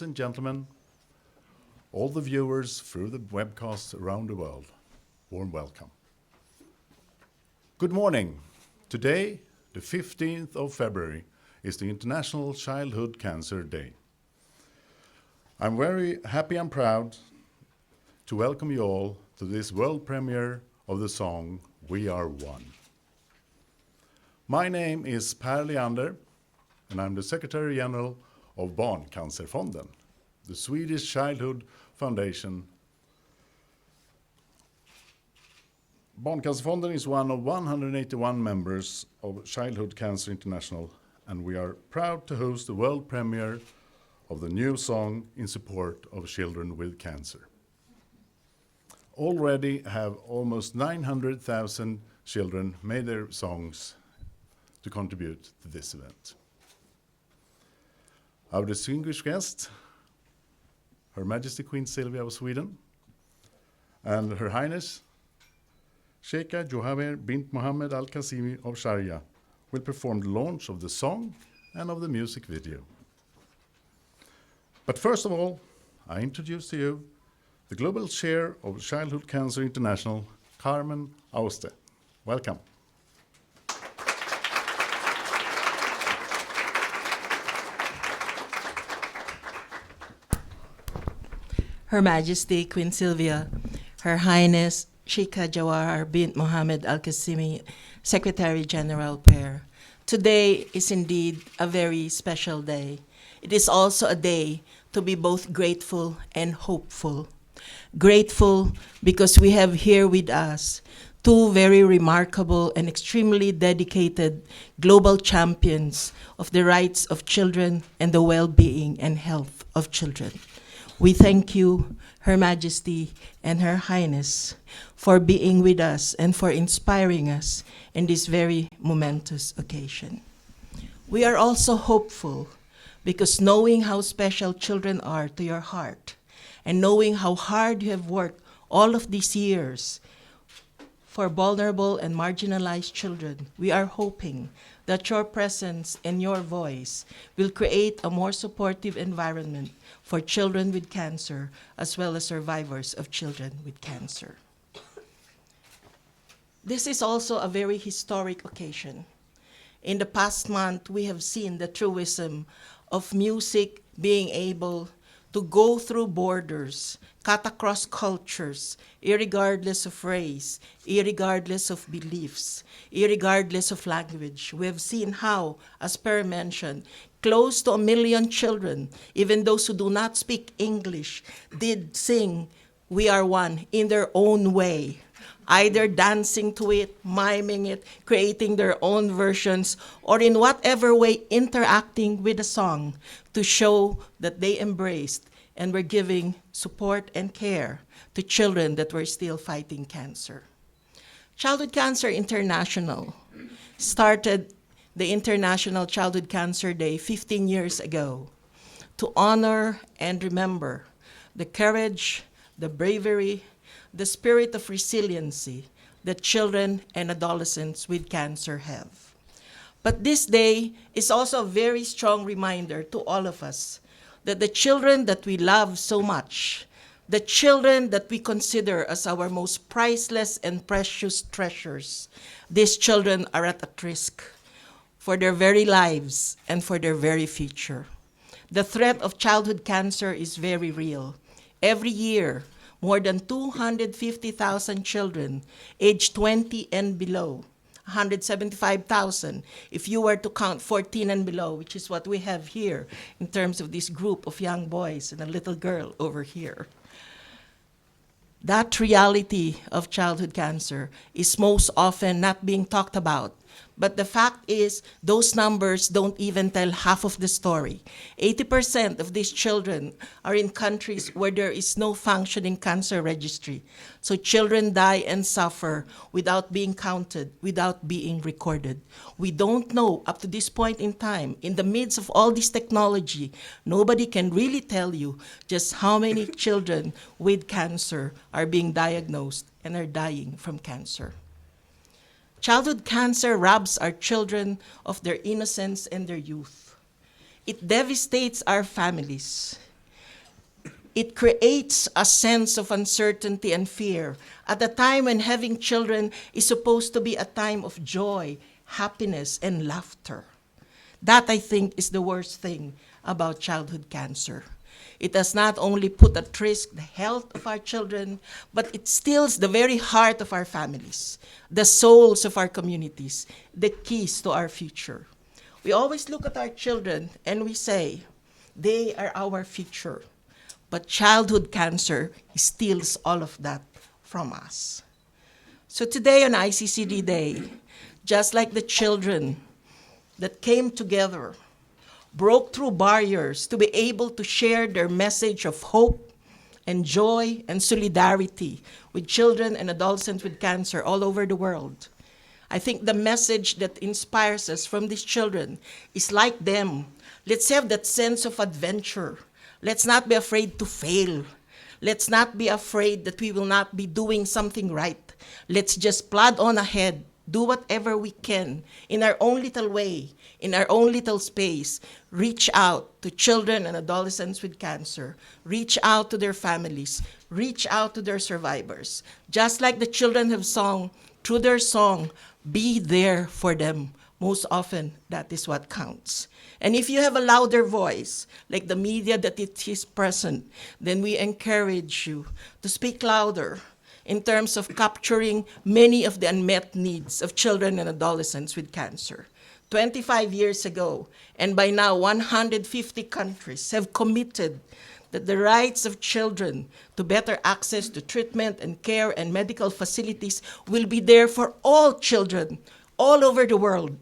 and gentlemen, all the viewers through the webcast around the world, warm welcome. Good morning. Today, the 15th of February, is the International Childhood Cancer Day. I'm very happy and proud to welcome you all to this world premiere of the song We Are One. My name is Per Leander, and I'm the Secretary General of Barncancerfonden, the Swedish Childhood Foundation. Barncancerfonden is one of 181 members of Childhood Cancer International, and we are proud to host the world premiere of the new song in support of children with cancer. Already have almost 900,000 children made their songs to contribute to this event. Our distinguished guest, Her Majesty Queen Sylvia of Sweden, and Her Highness Sheikha Johaver bint Mohammed Al Qasimi of Sharia, will perform the launch of the song and of the music video. But first of all, I introduce to you the Global Chair of Childhood Cancer International, Carmen Auste. Welcome. Her Majesty Queen Sylvia, Her Highness Sheikha Jawahar bint Mohammed Al Qasimi, Secretary General PAIR. Today is indeed a very special day. It is also a day to be both grateful and hopeful. Grateful because we have here with us two very remarkable and extremely dedicated global champions of the rights of children and the well-being and health of children. We thank you, Her Majesty and Her Highness, for being with us and for inspiring us in this very momentous occasion. We are also hopeful because knowing how special children are to your heart and knowing how hard you have worked all of these years for vulnerable and marginalized children, we are hoping that your presence and your voice will create a more supportive environment for children with cancer, as well as survivors of children with cancer. This is also a very historic occasion. In the past month, we have seen the truism of music being able to go through borders, cut across cultures, irregardless of race, irregardless of beliefs, irregardless of language. We have seen how, as Per mentioned, close to 1 million children, even those who do not speak English, did sing We Are One in their own way, either dancing to it, miming it, creating their own versions, or in whatever way interacting with the song to show that they embraced and were giving support and care to children that were still fighting cancer. Childhood Cancer International started the International Childhood Cancer Day 15 years ago to honor and remember the courage, the bravery, the spirit of resiliency that children and adolescents with cancer have. But this day is also a very strong reminder to all of us that the children that we love so much, the children that we consider as our most priceless and precious treasures, these children are at risk for their very lives and for their very future. The threat of childhood cancer is very real. Every year, more than 250,000 children aged 20 and below, 175,000 if you were to count 14 and below, which is what we have here in terms of this group of young boys and a little girl over here. That reality of childhood cancer is most often not being talked about. But the fact is, those numbers don't even tell half of the story. 80% of these children are in countries where there is no functioning cancer registry. So children die and suffer without being counted, without being recorded. We don't know up to this point in time, in the midst of all this technology, nobody can really tell you just how many children with cancer are being diagnosed and are dying from cancer. Childhood cancer robs our children of their innocence and their youth. It devastates our families. It creates a sense of uncertainty and fear at a time when having children is supposed to be a time of joy, happiness, and laughter. That, I think, is the worst thing about childhood cancer. It does not only put at risk the health of our children, but it steals the very heart of our families, the souls of our communities, the keys to our future. We always look at our children and we say, they are our future. But childhood cancer steals all of that from us. So today on ICCD Day, just like the children that came together, broke through barriers to be able to share their message of hope and joy and solidarity with children and adolescents with cancer all over the world. I think the message that inspires us from these children is like them. Let's have that sense of adventure. Let's not be afraid to fail. Let's not be afraid that we will not be doing something right. Let's just plod on ahead, do whatever we can in our own little way, in our own little space. Reach out to children and adolescents with cancer. Reach out to their families. Reach out to their survivors. Just like the children have sung through their song, be there for them. Most often, that is what counts. And if you have a louder voice, like the media that it is present, then we encourage you to speak louder in terms of capturing many of the unmet needs of children and adolescents with cancer. 25 years ago, and by now 150 countries have committed that the rights of children to better access to treatment and care and medical facilities will be there for all children all over the world.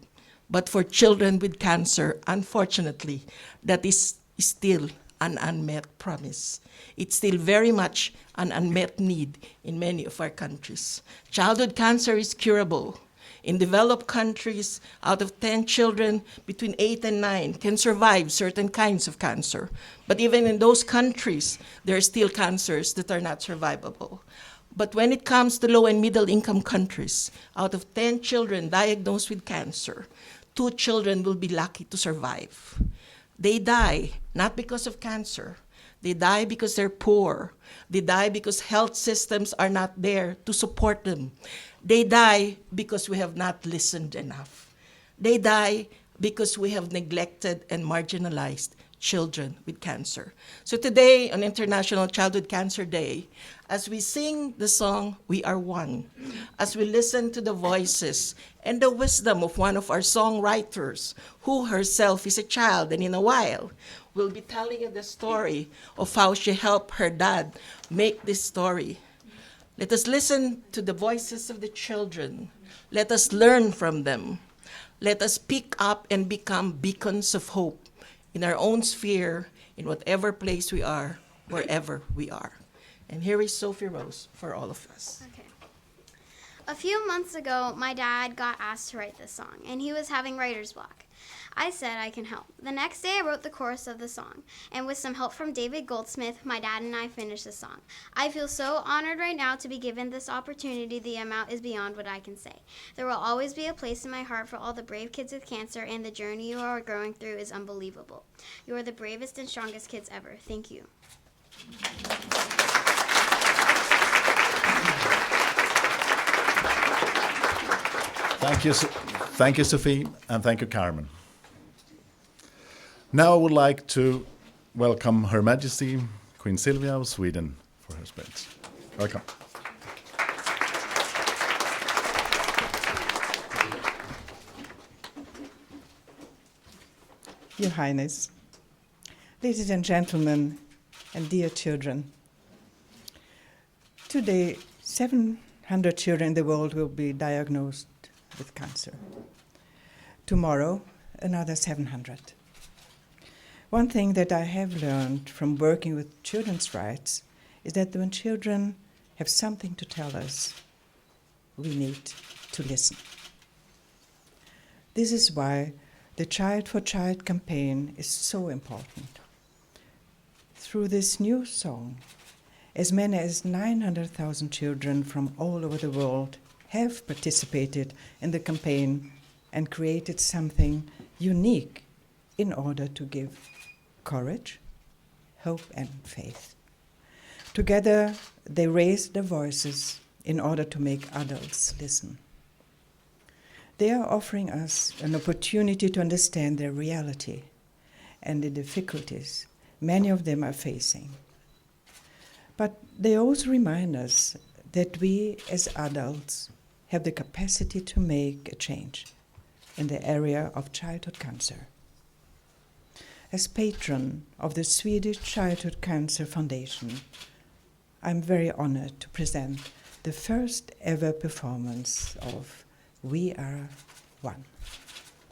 But for children with cancer, unfortunately, that is still an unmet promise. It's still very much an unmet need in many of our countries. Childhood cancer is curable. In developed countries, out of 10 children between 8 and 9 can survive certain kinds of cancer. But even in those countries, there are still cancers that are not survivable. But when it comes to low and middle income countries, out of 10 children diagnosed with cancer, 2 children will be lucky to survive. They die not because of cancer. They die because they're poor. They die because health systems are not there to support them. They die because we have not listened enough. They die because we have neglected and marginalized children with cancer. So today, on International Childhood Cancer Day, as we sing the song, We Are One, as we listen to the voices and the wisdom of one of our songwriters, who herself is a child, and in a while, will be telling you the story of how she helped her dad make this story. Let us listen to the voices of the children. Let us learn from them. Let us pick up and become beacons of hope in our own sphere, in whatever place we are, wherever we are. And here is Sophie Rose for all of us. Okay. A few months ago, my dad got asked to write this song, and he was having writer's block. I said I can help. The next day, I wrote the chorus of the song, and with some help from David Goldsmith, my dad and I finished the song. I feel so honored right now to be given this opportunity. The amount is beyond what I can say. There will always be a place in my heart for all the brave kids with cancer, and the journey you are going through is unbelievable. You are the bravest and strongest kids ever. Thank you. Thank you, Sophie, and thank you, Carmen. Now I would like to welcome Her Majesty, Queen Silvia of Sweden, for her speech. Welcome. Your Highness, ladies and gentlemen, and dear children, today 700 children in the world will be diagnosed with cancer. Tomorrow, another 700. One thing that I have learned from working with children's rights is that when children have something to tell us, we need to listen. This is why the Child for Child campaign is so important. Through this new song, as many as 900,000 children from all over the world have participated in the campaign and created something unique in order to give courage, hope, and faith. Together, they raise their voices in order to make adults listen. They are offering us an opportunity to understand their reality and the difficulties many of them are facing. But they also remind us that we as adults have the capacity to make a change in the area of childhood cancer. As patron of the Swedish Childhood Cancer Foundation, I'm very honored to present the first ever performance of We Are One.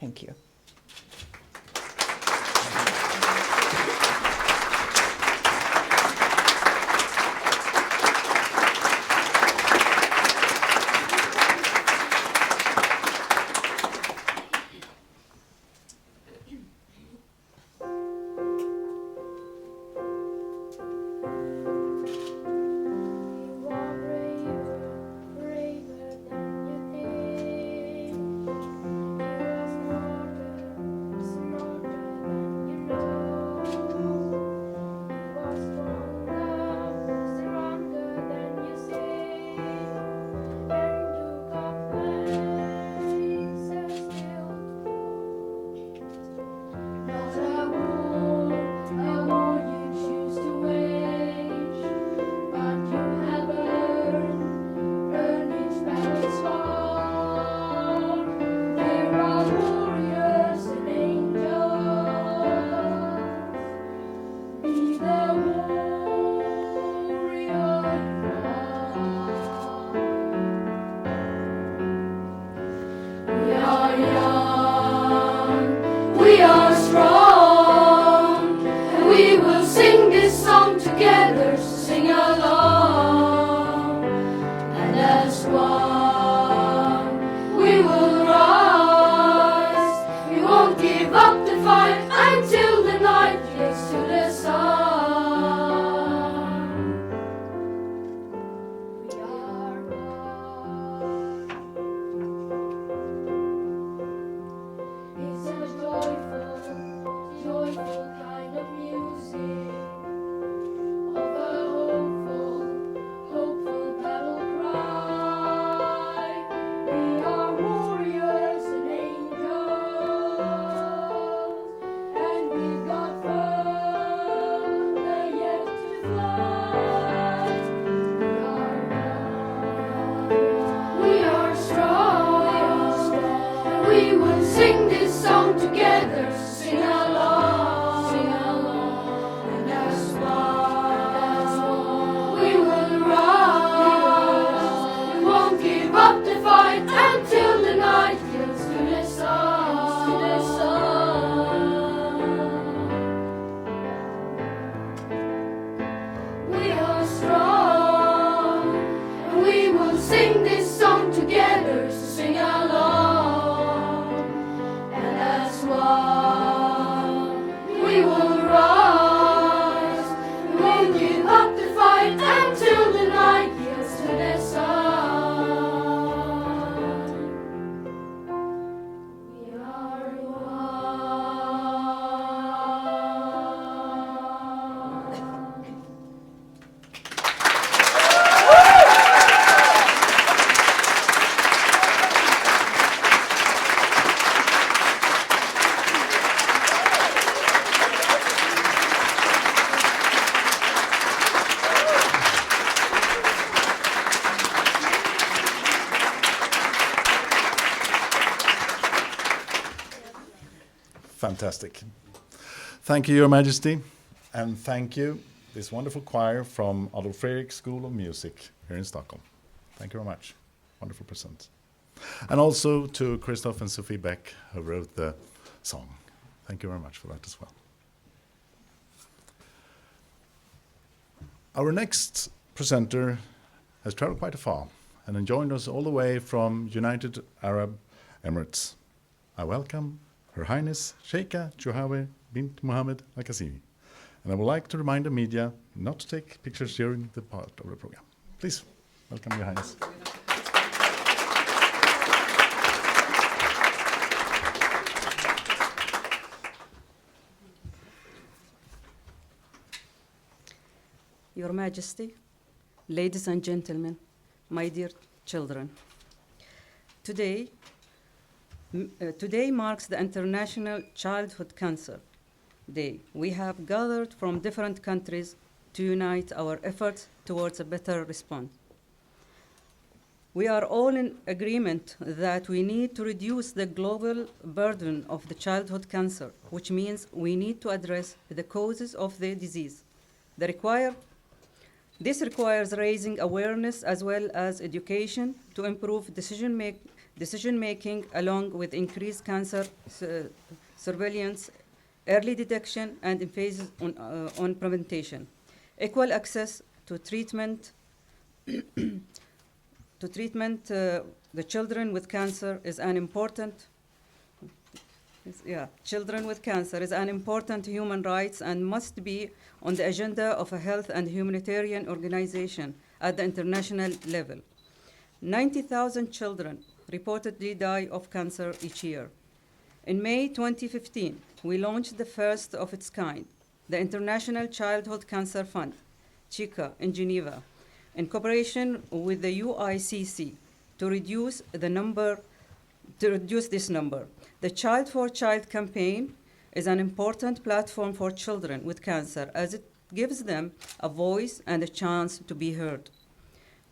Thank you. Fantastic. Thank you, Your Majesty, and thank you, this wonderful choir from Adolf Fredrik School of Music here in Stockholm. Thank you very much. Wonderful present. And also to Christophe and Sophie Beck, who wrote the song. Thank you very much for that as well. Our next presenter has traveled quite far and joined us all the way from United Arab Emirates. I welcome Her Highness Sheikha Chouhawe bint Mohammed Al Qasimi. And I would like to remind the media not to take pictures during the part of the program. Please, welcome, Your Highness. Your Majesty, ladies and gentlemen, my dear children. Today marks the International Childhood Cancer Day. We have gathered from different countries to unite our efforts towards a better response. We are all in agreement that we need to reduce the global burden of the childhood cancer, which means we need to address the causes of the disease. This requires raising awareness as well as education to improve decision making along with increased cancer surveillance, early detection, and emphasis on prevention. Equal access to treatment the children with cancer is an important human rights and must be on the agenda of a health and humanitarian organization at the international level. 90,000 children reportedly die of cancer each year. In May 2015, we launched the first of its kind, the International Childhood Cancer Fund, CHICA, in Geneva, in cooperation with the UICC to reduce this number. The Child for Child campaign is an important platform for children with cancer as it gives them a voice and a chance to be heard.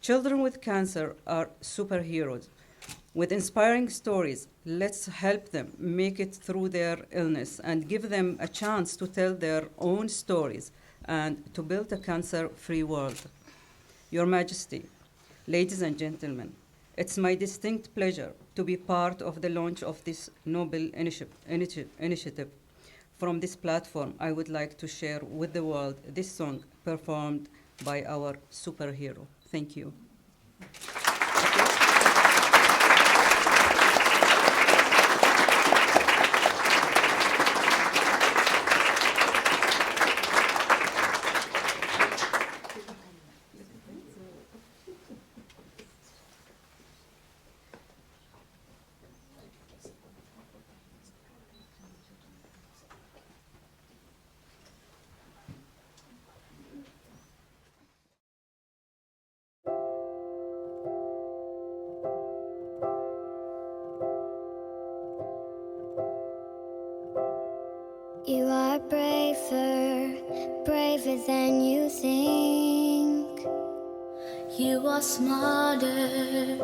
Children with cancer are superheroes. With inspiring stories, let's help them make it through their illness and give them a chance to tell their own stories and to build a cancer-free world. Your Majesty, ladies and gentlemen, it's my distinct pleasure to be part of the launch of this noble initiative. From this platform, I would like to share with the world this song performed by our superhero. Thank you. You are braver than you think. You are smarter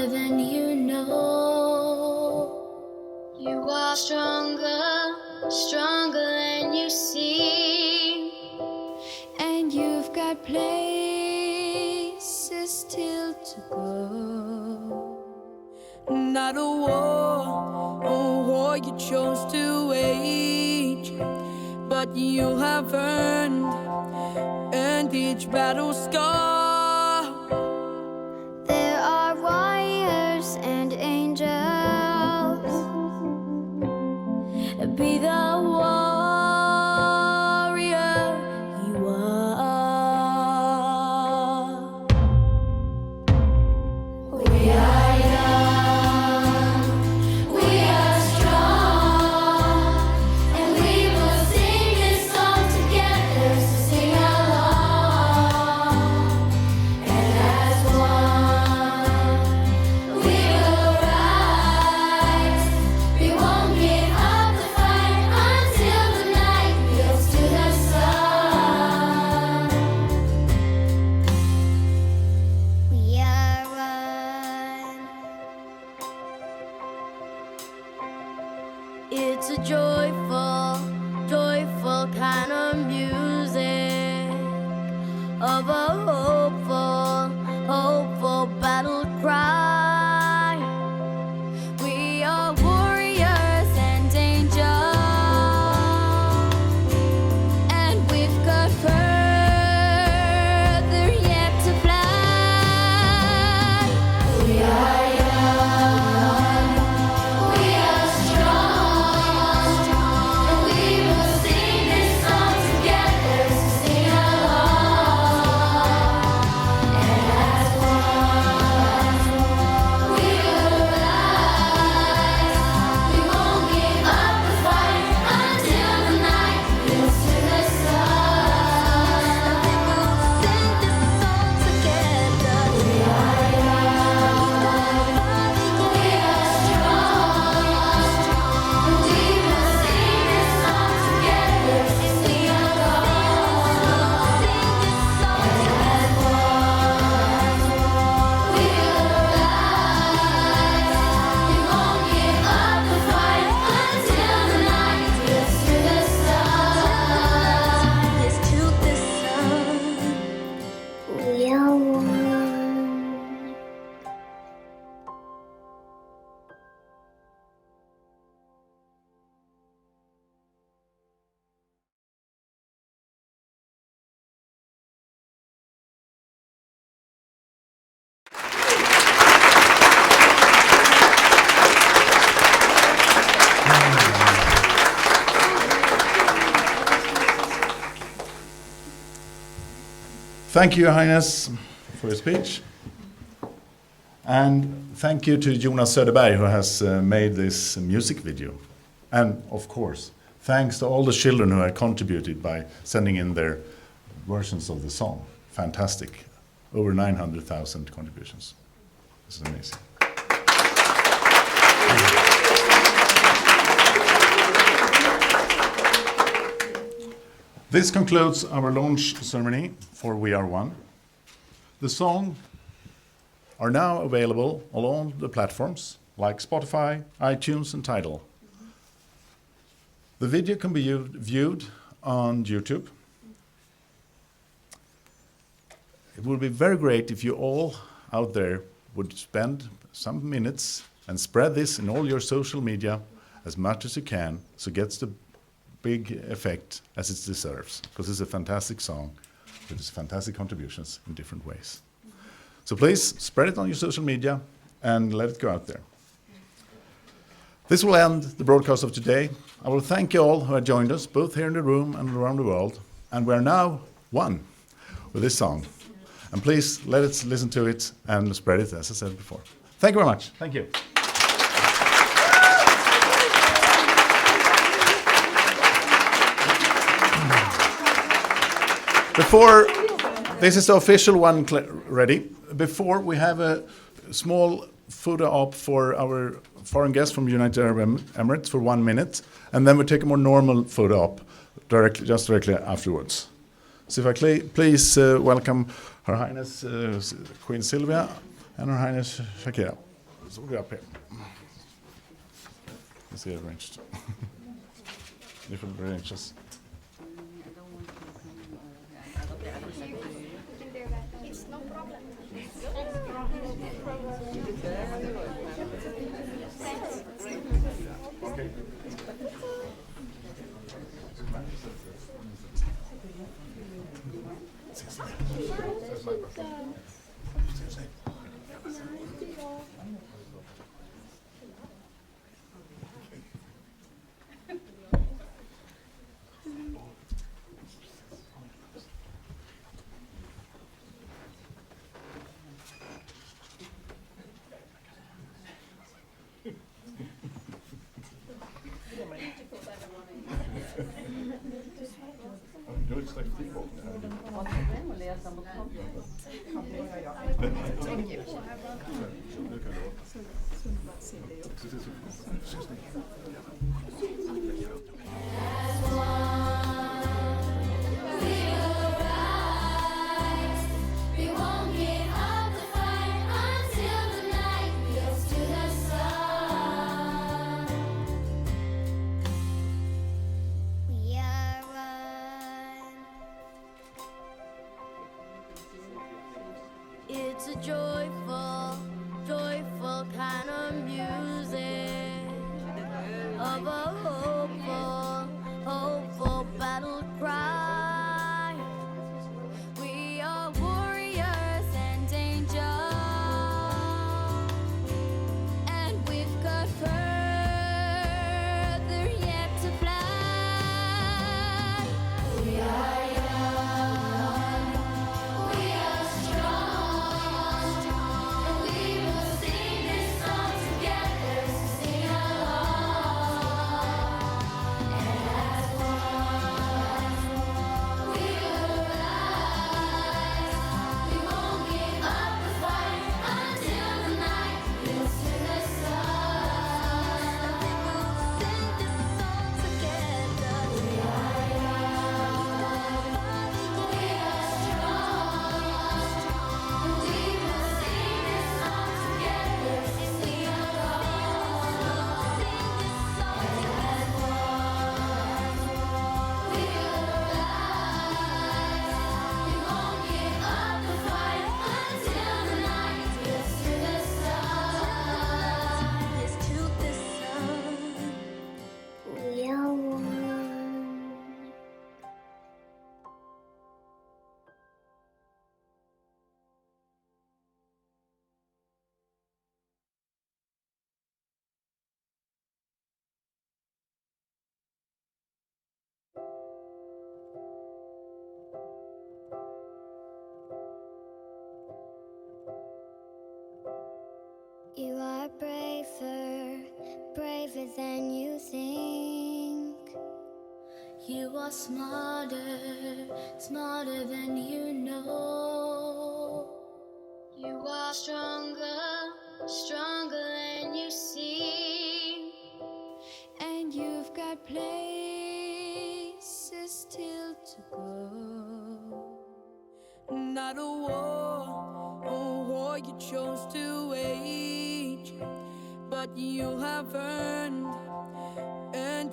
than you know. You are stronger than you seem. And you've got places still to go. Not a war you chose to wage, but you have earned each battle scar. There are warriors and angels. Be the warrior you are. We are young, we are strong, and we will sing this song together, so sing along. And as one, we will rise. We won't give up the fight until the night yields to the sun. We are one. It's a joyful kind of music of a hopeful battle cry. We are warriors and angels, and we've got further yet to fly. We are young, we are strong, Thank you, Your Highness, for your speech. And thank you to Jonas Söderberg, who has made this music video. And of course, thanks to all the children who have contributed by sending in their versions of the song. Fantastic. Over 900,000 contributions. This is amazing. This concludes our launch ceremony for We Are One. The song are now available on all the platforms like Spotify, iTunes, and Tidal. The video can be viewed on YouTube. It would be very great if you all out there would spend some minutes and spread this in all your social media as much as you can, so it gets the big effect as it deserves, because it's a fantastic song with its fantastic contributions in different ways. So please spread it on your social media and let it go out there. This will end the broadcast of today. I will thank you all who have joined us, both here in the room and around the world. And we are now one with this song. And please let us listen to it and spread it, as I said before. Thank you very much. Thank you. Before, this is the official one ready. Before, we have a small photo op for our foreign guest from United Arab Emirates for 1 minute, and then we take a more normal photo op directly afterwards. So if I please welcome Her Highness Queen Sylvia and Her Highness Shakira. So we'll go up here. Let's see it arranged. If it arranges. It's no problem. Okay. We won't give up the fight until the night gets to the sun. We are one. It's a joyful, joyful kind of music of a hopeful, hopeful battle cry. We are warriors and angels, and we've got further yet to fly. We are young, we are strong, than you think. You are smarter, smarter than you know. You are stronger, stronger than you seem. And you've got places still to go. Not a war you chose to wage, but you have earned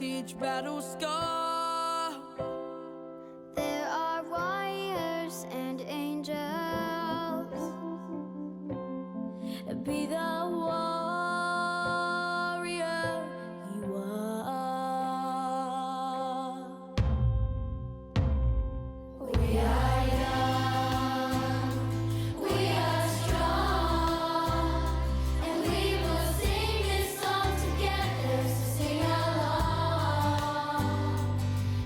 each battle scar. There are warriors and angels. Be the warrior you are. We are young, we are strong, and we will sing this song together, so sing along.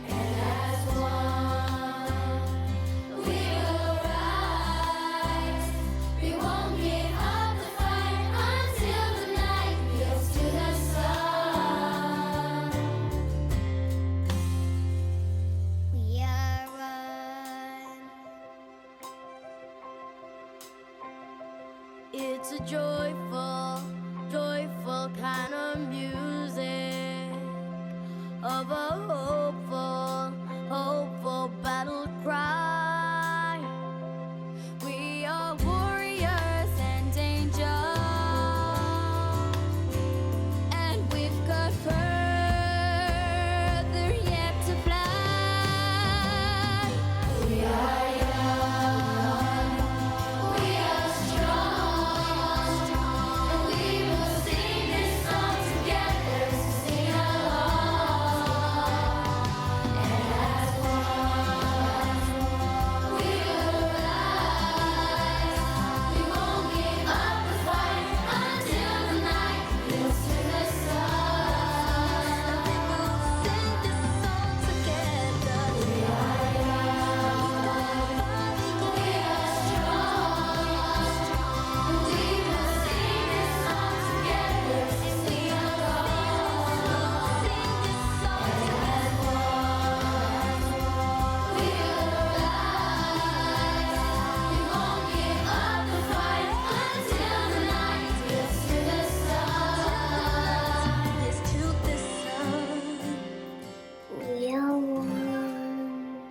And as one, we will rise. We won't give up the fight until the night yields to the sun. We are one. It's a joyful, joyful kind of music of a hopeful, hopeful battle cry. We are warriors and angels, and we've got further yet to fly. We are young, we are strong, and we will sing this song together, so sing along. And as one, we will rise. We won't give up the fight until the night yields to the sun. We will sing this song together. We are young, we are strong, and we will sing this song together, so sing along. And as one, we will rise. We won't give up the fight until the night yields to the sun. It's to the sun. We are one.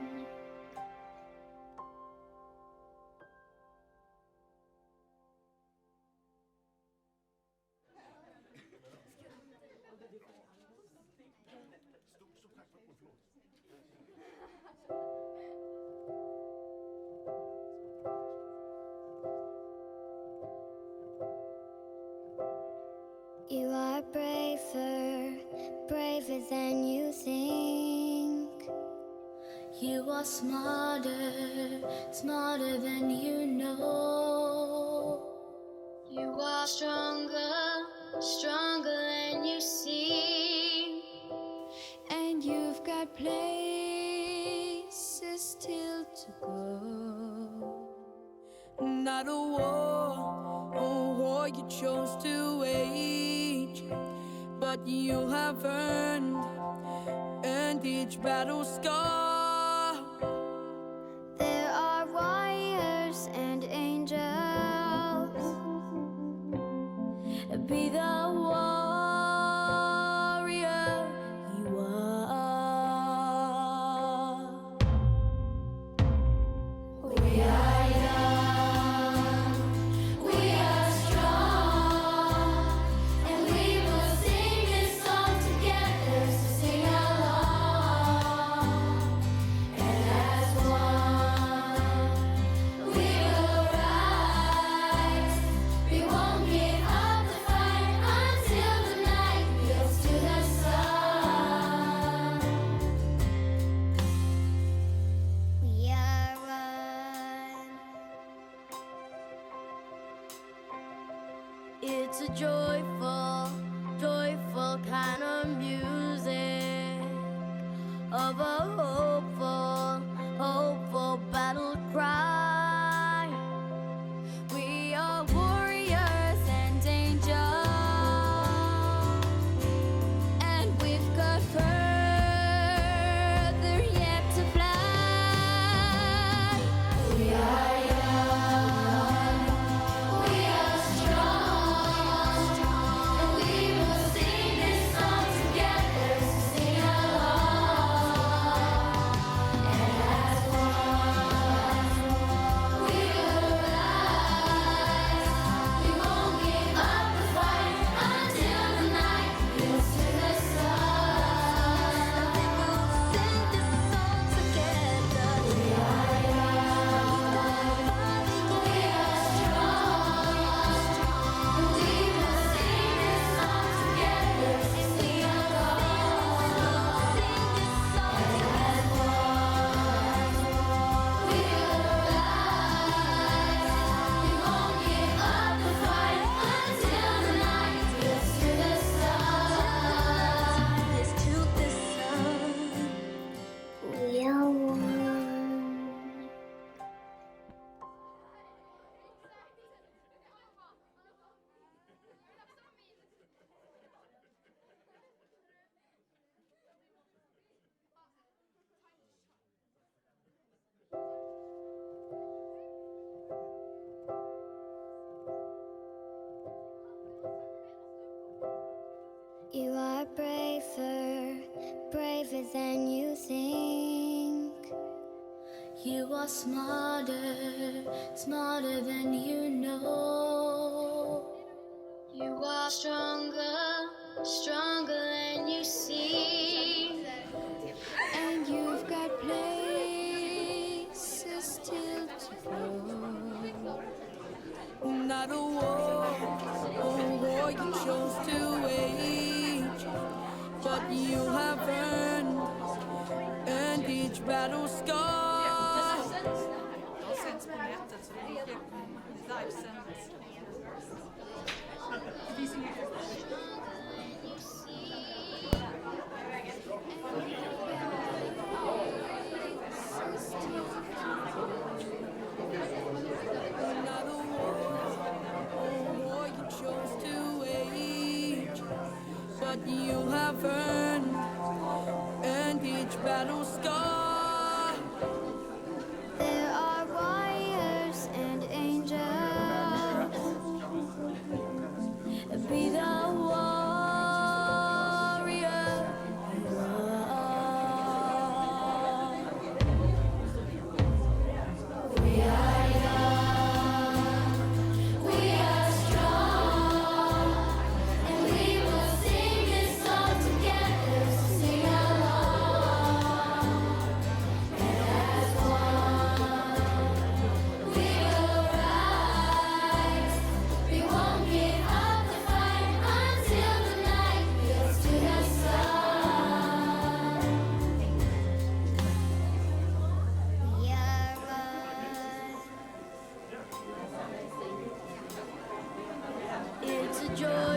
You are braver, braver than you think. You are smarter, smarter than you know. You are stronger, stronger than you seem. And you've got places still to go. Not a war you chose to wage, but you have earned each battle scar. There are warriors and angels. Be the warrior you are. We are young, we are strong, and we will sing this song together, so sing along. And as one, we will rise. We won't give up the fight until the night yields to the sun. We are one. It's a joyful, joyful kind of music of a hopeful, hopeful battle cry. We are warriors and angels, braver than you think. You are smarter, smarter than you know. You are stronger, stronger than you see. And you've got places still to go. Not a war you chose to wage, but you have earned each battle scar. Not a war you chose to wage, but you have earned each battle scar. There are warriors and angels. Be the warrior you are. We are young, we are strong, and we will sing this song together. So sing along, and as one, we will rise. We won't give up the fight until the night gets to the sun. We are one. It's a joy